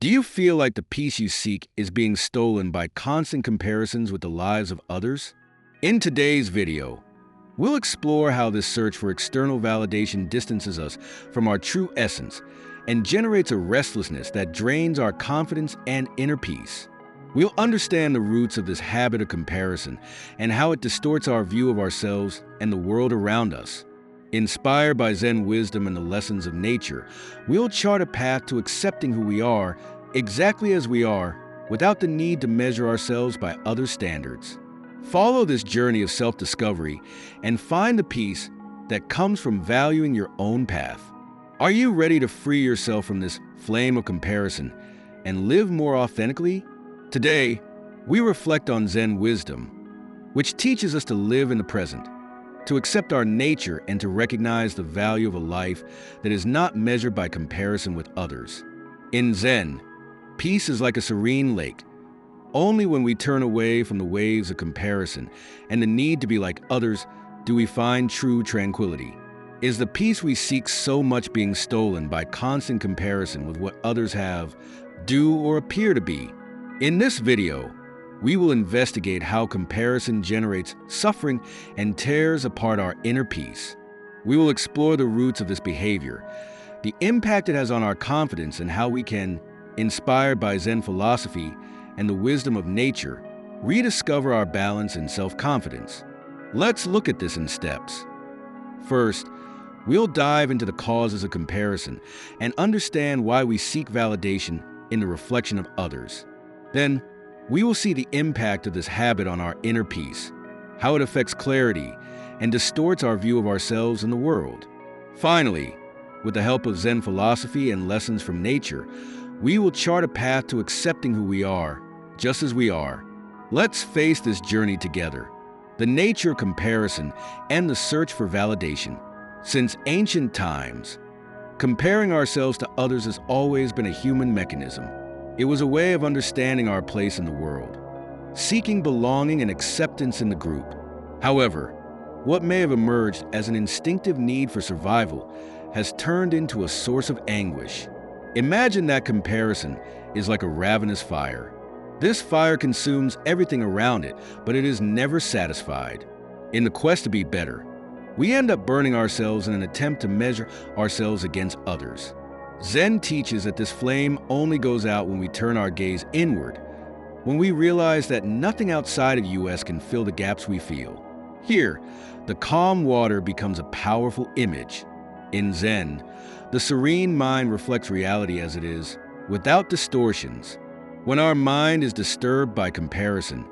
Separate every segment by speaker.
Speaker 1: Do you feel like the peace you seek is being stolen by constant comparisons with the lives of others? In today's video, we'll explore how this search for external validation distances us from our true essence and generates a restlessness that drains our confidence and inner peace. We'll understand the roots of this habit of comparison and how it distorts our view of ourselves and the world around us. Inspired by Zen wisdom and the lessons of nature, we'll chart a path to accepting who we are exactly as we are without the need to measure ourselves by other standards. Follow this journey of self-discovery and find the peace that comes from valuing your own path. Are you ready to free yourself from this flame of comparison and live more authentically? Today, we reflect on Zen wisdom, which teaches us to live in the present, to accept our nature and to recognize the value of a life that is not measured by comparison with others. In Zen, peace is like a serene lake. Only when we turn away from the waves of comparison and the need to be like others do we find true tranquility. Is the peace we seek so much being stolen by constant comparison with what others have, do, or appear to be? In this video, we will investigate how comparison generates suffering and tears apart our inner peace. We will explore the roots of this behavior, the impact it has on our confidence, and how we can, inspired by Zen philosophy and the wisdom of nature, rediscover our balance and self-confidence. Let's look at this in steps. First, we'll dive into the causes of comparison and understand why we seek validation in the reflection of others. Then, we will see the impact of this habit on our inner peace, how it affects clarity and distorts our view of ourselves and the world. Finally, with the help of Zen philosophy and lessons from nature, we will chart a path to accepting who we are, just as we are. Let's face this journey together, the nature of comparison and the search for validation. Since ancient times, comparing ourselves to others has always been a human mechanism. It was a way of understanding our place in the world, seeking belonging and acceptance in the group. However, what may have emerged as an instinctive need for survival has turned into a source of anguish. Imagine that comparison is like a ravenous fire. This fire consumes everything around it, but it is never satisfied. In the quest to be better, we end up burning ourselves in an attempt to measure ourselves against others. Zen teaches that this flame only goes out when we turn our gaze inward, when we realize that nothing outside of us can fill the gaps we feel. Here, the calm water becomes a powerful image. In Zen, the serene mind reflects reality as it is, without distortions. When our mind is disturbed by comparison,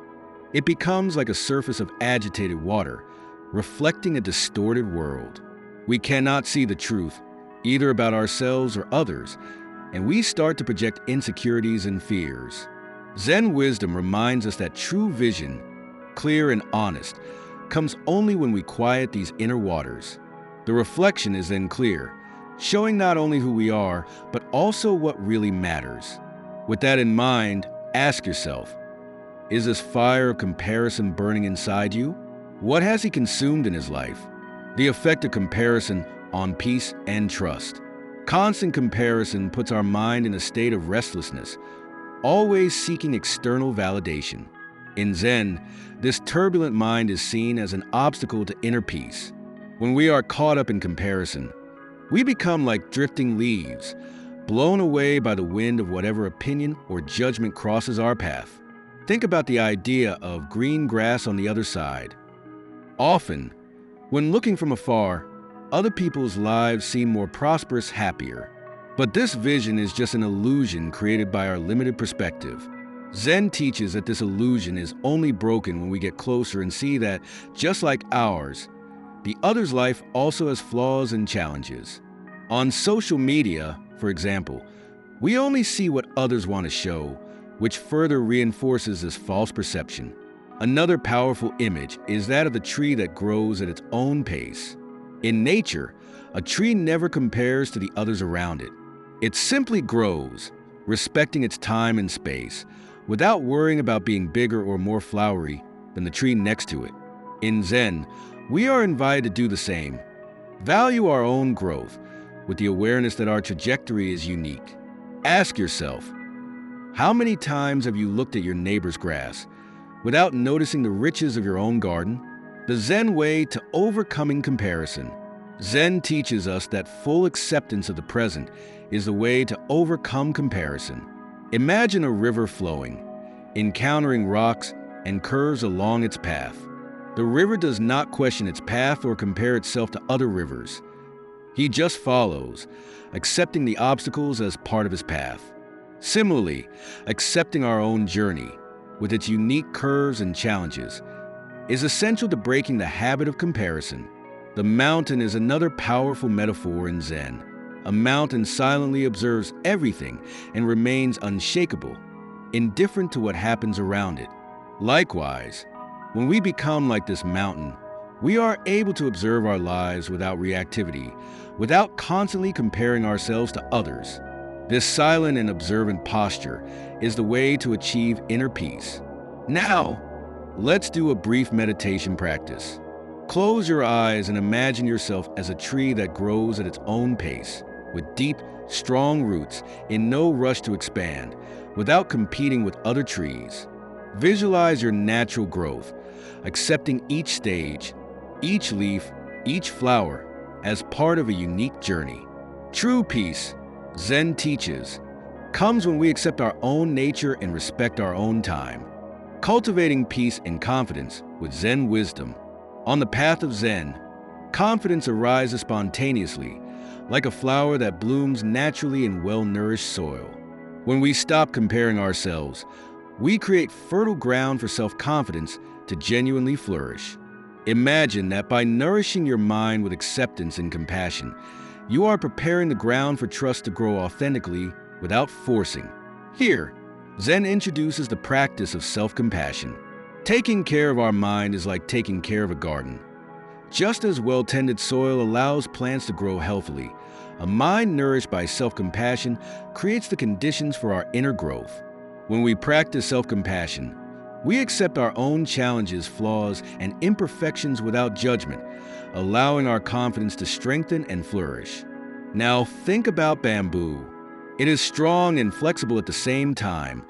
Speaker 1: it becomes like a surface of agitated water, reflecting a distorted world. We cannot see the truth, either about ourselves or others, and we start to project insecurities and fears. Zen wisdom reminds us that true vision, clear and honest, comes only when we quiet these inner waters. The reflection is then clear, showing not only who we are, but also what really matters. With that in mind, ask yourself, is this fire of comparison burning inside you? What has he consumed in his life? The effect of comparison on peace and trust. Constant comparison puts our mind in a state of restlessness, always seeking external validation. In Zen, this turbulent mind is seen as an obstacle to inner peace. When we are caught up in comparison, we become like drifting leaves, blown away by the wind of whatever opinion or judgment crosses our path. Think about the idea of green grass on the other side. Often, when looking from afar, other people's lives seem more prosperous, happier. But this vision is just an illusion created by our limited perspective. Zen teaches that this illusion is only broken when we get closer and see that, just like ours, the other's life also has flaws and challenges. On social media, for example, we only see what others want to show, which further reinforces this false perception. Another powerful image is that of the tree that grows at its own pace. In nature, a tree never compares to the others around it. It simply grows, respecting its time and space, without worrying about being bigger or more flowery than the tree next to it. In Zen, we are invited to do the same. Value our own growth, with the awareness that our trajectory is unique. Ask yourself, How many times have you looked at your neighbor's grass without noticing the riches of your own garden? The Zen way to overcoming comparison. Zen teaches us that full acceptance of the present is the way to overcome comparison. Imagine a river flowing, encountering rocks and curves along its path. The river does not question its path or compare itself to other rivers. He just follows, accepting the obstacles as part of his path. Similarly, accepting our own journey, with its unique curves and challenges, is essential to breaking the habit of comparison. The mountain is another powerful metaphor in Zen. A mountain silently observes everything and remains unshakable, indifferent to what happens around it. Likewise, when we become like this mountain, we are able to observe our lives without reactivity, without constantly comparing ourselves to others. This silent and observant posture is the way to achieve inner peace. Now, let's do a brief meditation practice. Close your eyes and imagine yourself as a tree that grows at its own pace, with deep, strong roots in no rush to expand, without competing with other trees. Visualize your natural growth, accepting each stage, each leaf, each flower, as part of a unique journey. True peace, Zen teaches, comes when we accept our own nature and respect our own time. Cultivating peace and confidence with Zen wisdom. On the path of Zen, confidence arises spontaneously, like a flower that blooms naturally in well-nourished soil. When we stop comparing ourselves, we create fertile ground for self-confidence to genuinely flourish. Imagine that by nourishing your mind with acceptance and compassion, you are preparing the ground for trust to grow authentically without forcing. Here, Zen introduces the practice of self-compassion. Taking care of our mind is like taking care of a garden. Just as well-tended soil allows plants to grow healthily, a mind nourished by self-compassion creates the conditions for our inner growth. When we practice self-compassion, we accept our own challenges, flaws, and imperfections without judgment, allowing our confidence to strengthen and flourish. Now think about bamboo. It is strong and flexible at the same time,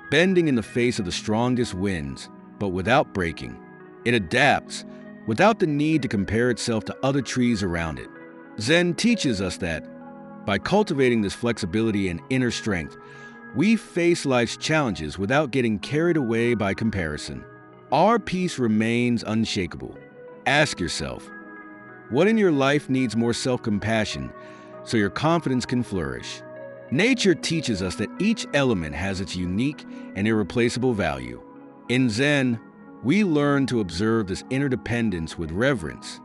Speaker 1: bending in the face of the strongest winds, but without breaking. It adapts, without the need to compare itself to other trees around it. Zen teaches us that, by cultivating this flexibility and inner strength, we face life's challenges without getting carried away by comparison. Our peace remains unshakable. Ask yourself, what in your life needs more self-compassion so your confidence can flourish? Nature teaches us that each element has its unique and irreplaceable value. In Zen, we learn to observe this interdependence with reverence.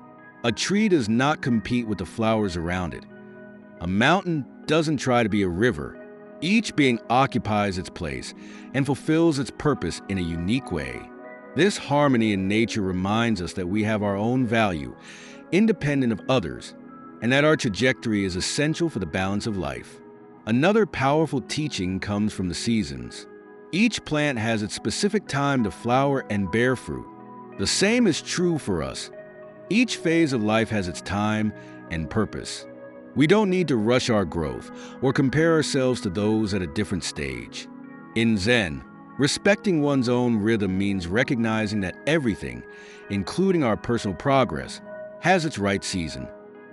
Speaker 1: A tree does not compete with the flowers around it. A mountain doesn't try to be a river. Each being occupies its place and fulfills its purpose in a unique way. This harmony in nature reminds us that we have our own value, independent of others, and that our trajectory is essential for the balance of life. Another powerful teaching comes from the seasons. Each plant has its specific time to flower and bear fruit. The same is true for us. Each phase of life has its time and purpose. We don't need to rush our growth or compare ourselves to those at a different stage. In Zen, respecting one's own rhythm means recognizing that everything, including our personal progress, has its right season.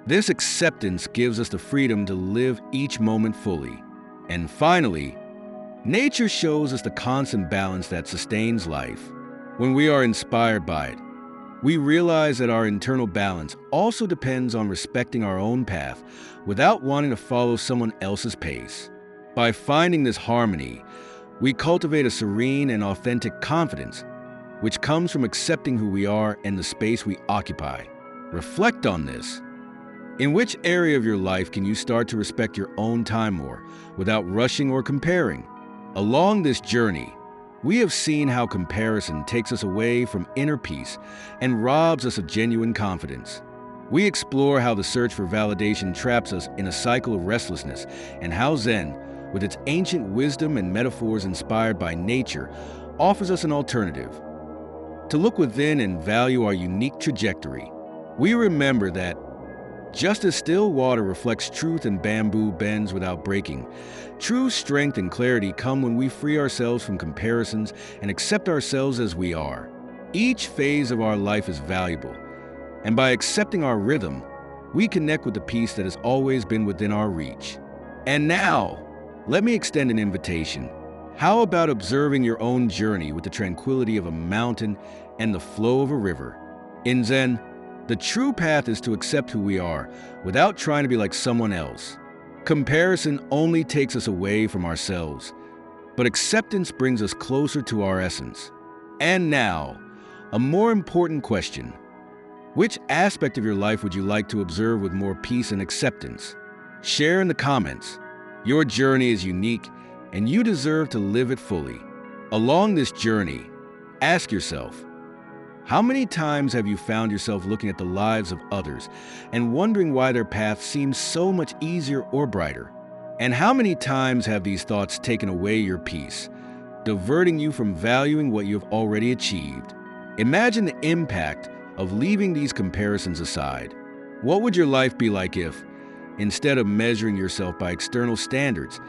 Speaker 1: This acceptance gives us the freedom to live each moment fully. And finally, nature shows us the constant balance that sustains life. When we are inspired by it, we realize that our internal balance also depends on respecting our own path without wanting to follow someone else's pace. By finding this harmony, we cultivate a serene and authentic confidence, which comes from accepting who we are and the space we occupy. Reflect on this. In which area of your life can you start to respect your own time more without rushing or comparing? Along this journey, we have seen how comparison takes us away from inner peace and robs us of genuine confidence. We explore how the search for validation traps us in a cycle of restlessness, and how Zen, with its ancient wisdom and metaphors inspired by nature, offers us an alternative. To look within and value our unique trajectory, we remember that Just as still water reflects truth and bamboo bends without breaking, true strength and clarity come when we free ourselves from comparisons and accept ourselves as we are. Each phase of our life is valuable, and by accepting our rhythm, we connect with the peace that has always been within our reach. And now, let me extend an invitation. How about observing your own journey with the tranquility of a mountain and the flow of a river? In Zen, the true path is to accept who we are without trying to be like someone else. Comparison only takes us away from ourselves, but acceptance brings us closer to our essence. And now, a more important question. Which aspect of your life would you like to observe with more peace and acceptance? Share in the comments. Your journey is unique, and you deserve to live it fully. Along this journey, ask yourself, how many times have you found yourself looking at the lives of others and wondering why their path seems so much easier or brighter? And how many times have these thoughts taken away your peace, diverting you from valuing what you have already achieved? Imagine the impact of leaving these comparisons aside. What would your life be like if, instead of measuring yourself by external standards,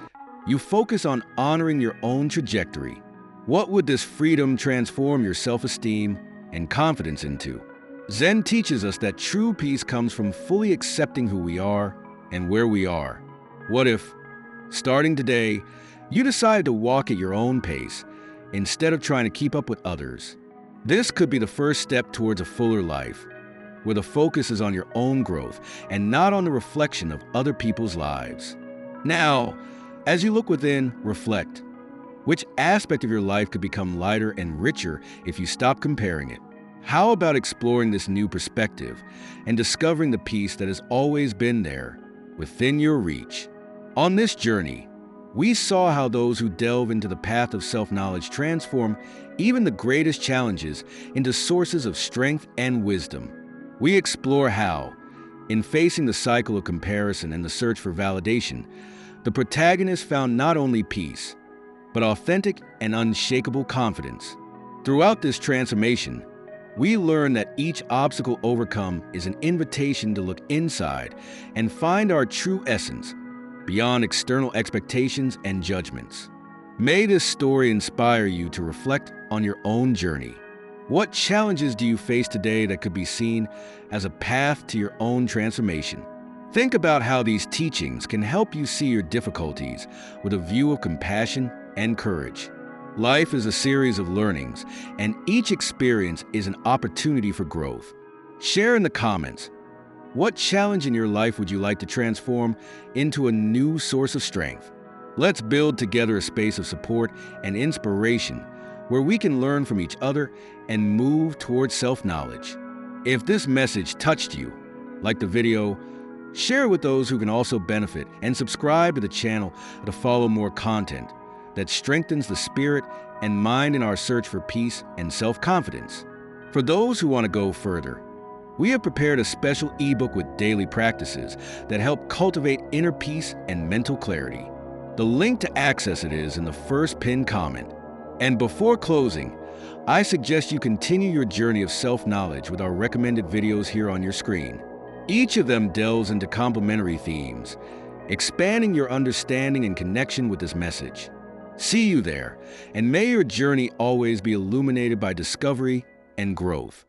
Speaker 1: you focus on honoring your own trajectory? What would this freedom transform your self-esteem and confidence into? Zen teaches us that true peace comes from fully accepting who we are and where we are. What if, starting today, you decided to walk at your own pace instead of trying to keep up with others? This could be the first step towards a fuller life, where the focus is on your own growth and not on the reflection of other people's lives. Now, as you look within, reflect. Which aspect of your life could become lighter and richer if you stop comparing it? How about exploring this new perspective and discovering the peace that has always been there, within your reach? On this journey, we saw how those who delve into the path of self-knowledge transform even the greatest challenges into sources of strength and wisdom. We explore how, in facing the cycle of comparison and the search for validation, the protagonist found not only peace, but authentic and unshakable confidence. Throughout this transformation, we learn that each obstacle overcome is an invitation to look inside and find our true essence, beyond external expectations and judgments. May this story inspire you to reflect on your own journey. What challenges do you face today that could be seen as a path to your own transformation? Think about how these teachings can help you see your difficulties with a view of compassion and courage. Life is a series of learnings, and each experience is an opportunity for growth. Share in the comments. What challenge in your life would you like to transform into a new source of strength? Let's build together a space of support and inspiration where we can learn from each other and move towards self-knowledge. If this message touched you, like the video, share it with those who can also benefit, and subscribe to the channel to follow more content that strengthens the spirit and mind in our search for peace and self-confidence. For those who want to go further, we have prepared a special ebook with daily practices that help cultivate inner peace and mental clarity. The link to access it is in the first pinned comment. And before closing, I suggest you continue your journey of self-knowledge with our recommended videos here on your screen. Each of them delves into complementary themes, expanding your understanding and connection with this message. See you there, and may your journey always be illuminated by discovery and growth.